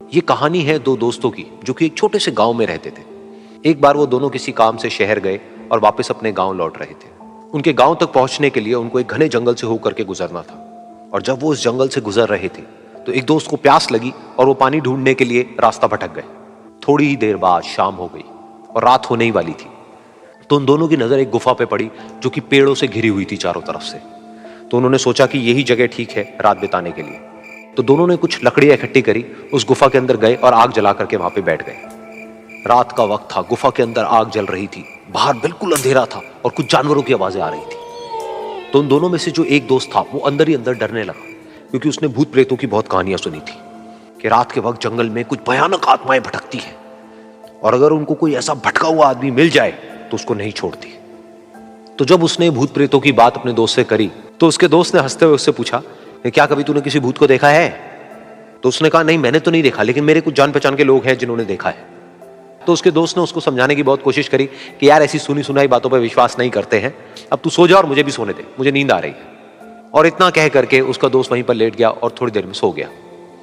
ये कहानी है दो दोस्तों की जो कि एक छोटे से गांव में रहते थे। एक बार वो दोनों किसी काम से शहर गए और वापस अपने गांव लौट रहे थे। उनके गांव तक पहुंचने के लिए उनको एक घने जंगल से होकर के गुजरना था। और जब वो उस जंगल से गुजर रहे थे तो एक दोस्त को प्यास लगी और वो पानी ढूंढने के लिए रास्ता भटक गए। थोड़ी ही देर बाद शाम हो गई और रात होने ही वाली थी। तो उन दोनों की नजर एक गुफा पे पड़ी जो कि पेड़ों से घिरी हुई थी चारों तरफ से। तो उन्होंने सोचा कि यही जगह ठीक है रात बिताने के लिए। तो दोनों ने कुछ लकड़ियां इकट्ठी करी, उस गुफा के अंदर गए और आग जला करके वहां पे बैठ गए। रात का वक्त था, गुफा के अंदर आग जल रही थी, बाहर बिल्कुल अंधेरा था और कुछ जानवरों की आवाजें आ रही थी। तो उन दोनों में से जो एक दोस्त था वो अंदर ही अंदर डरने लगा, क्योंकि उसने भूत प्रेतों की बहुत कहानियां सुनी थी कि रात के वक्त जंगल में कुछ भयानक आत्माएं भटकती हैं और अगर उनको कोई ऐसा भटका हुआ आदमी मिल जाए तो उसको नहीं छोड़ती। तो जब उसने भूत प्रेतों की बात अपने दोस्त से करी तो उसके दोस्त ने हंसते हुए उससे पूछा, क्या कभी तूने किसी भूत को देखा है? तो उसने कहा, नहीं मैंने तो नहीं देखा, लेकिन मेरे कुछ जान पहचान के लोग हैं जिन्होंने देखा है। तो उसके दोस्त ने उसको समझाने की बहुत कोशिश करी कि यार ऐसी सुनी सुनाई बातों पर विश्वास नहीं करते हैं, अब तू सो जा और मुझे भी सोने दे, मुझे नींद आ रही है। और इतना कह करके उसका दोस्त वहीं पर लेट गया और थोड़ी देर में सो गया।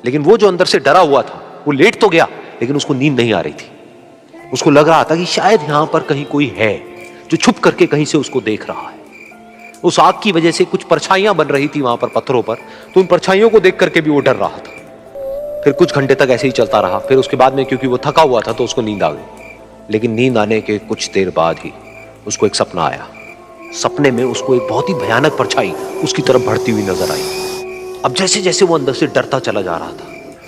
लेकिन वो जो अंदर से डरा हुआ था वो लेट तो गया, लेकिन उसको नींद नहीं आ रही थी। उसको लग रहा था कि शायद यहां पर कहीं कोई है जो छुप करके कहीं से उसको देख रहा है। उस आग की वजह से कुछ परछाइयां बन रही थी वहां पर पत्थरों पर, तो उन परछाइयों को देख करके भी वो डर रहा था। फिर कुछ घंटे तक ऐसे ही चलता रहा। फिर उसके बाद में क्योंकि वो थका हुआ था तो उसको नींद आ गई। लेकिन नींद आने के कुछ देर बाद ही उसको एक सपना आया। सपने में उसको एक बहुत ही भयानक परछाई उसकी तरफ बढ़ती हुई नजर आई। अब जैसे जैसे वो अंदर से डरता चला जा रहा था,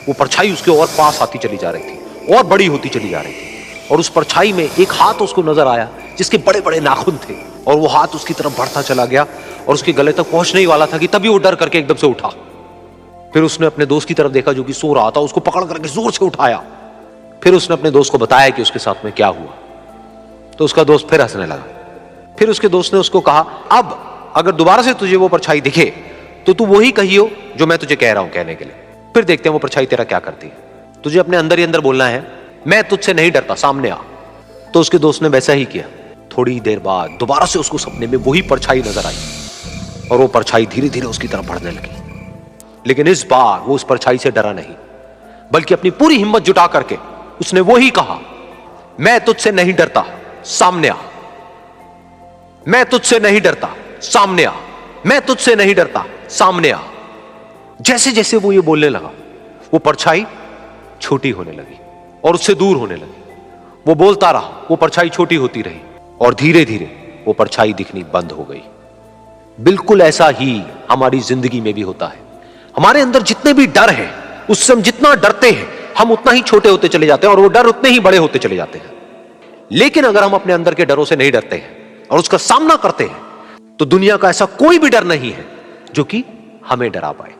वो परछाई उसके और पास आती चली जा रही थी और बड़ी होती चली जा रही थी। और उस परछाई में एक हाथ उसको नजर आया जिसके बड़े बड़े नाखून थे, और वो हाथ उसकी तरफ बढ़ता चला गया और उसके गले तक पहुंचने ही वाला था कि तभी वो डर करके एकदम से उठा। फिर उसने अपने दोस्त की तरफ देखा जो कि सो रहा था, उसको पकड़ करके जोर से उठाया। फिर उसने अपने दोस्त को बताया कि उसके साथ में क्या हुआ। तो उसका दोस्त फिर हंसने लगा। फिर उसके दोस्त ने उसको कहा, अब अगर दोबारा से तुझे वो परछाई दिखे तो तू वही कहियो जो मैं तुझे कह रहा हूं कहने के लिए, फिर देखते हैं वो परछाई तेरा क्या करती है। तुझे अपने अंदर ही अंदर बोलना है, मैं तुझसे नहीं डरता, सामने आ। तो उसके दोस्त ने वैसा ही किया। थोड़ी देर बाद दोबारा से उसको सपने में वही परछाई नजर आई और वो परछाई धीरे धीरे उसकी तरफ बढ़ने लगी। लेकिन इस बार वो उस परछाई से डरा नहीं, बल्कि अपनी पूरी हिम्मत जुटा करके उसने वही कहा, मैं तुझसे नहीं डरता, सामने आ। मैं तुझसे नहीं डरता, सामने आ। मैं तुझसे नहीं डरता, सामने आ। जैसे जैसे वो ये बोलने लगा वो परछाई छोटी होने लगी और उससे दूर होने लगी। वो बोलता रहा, वो परछाई छोटी होती रही और धीरे धीरे वो परछाई दिखनी बंद हो गई। बिल्कुल ऐसा ही हमारी जिंदगी में भी होता है। हमारे अंदर जितने भी डर हैं, उससे हम जितना डरते हैं हम उतना ही छोटे होते चले जाते हैं और वो डर उतने ही बड़े होते चले जाते हैं। लेकिन अगर हम अपने अंदर के डरों से नहीं डरते हैं और उसका सामना करते हैं तो दुनिया का ऐसा कोई भी डर नहीं है जो कि हमें डरा पाए।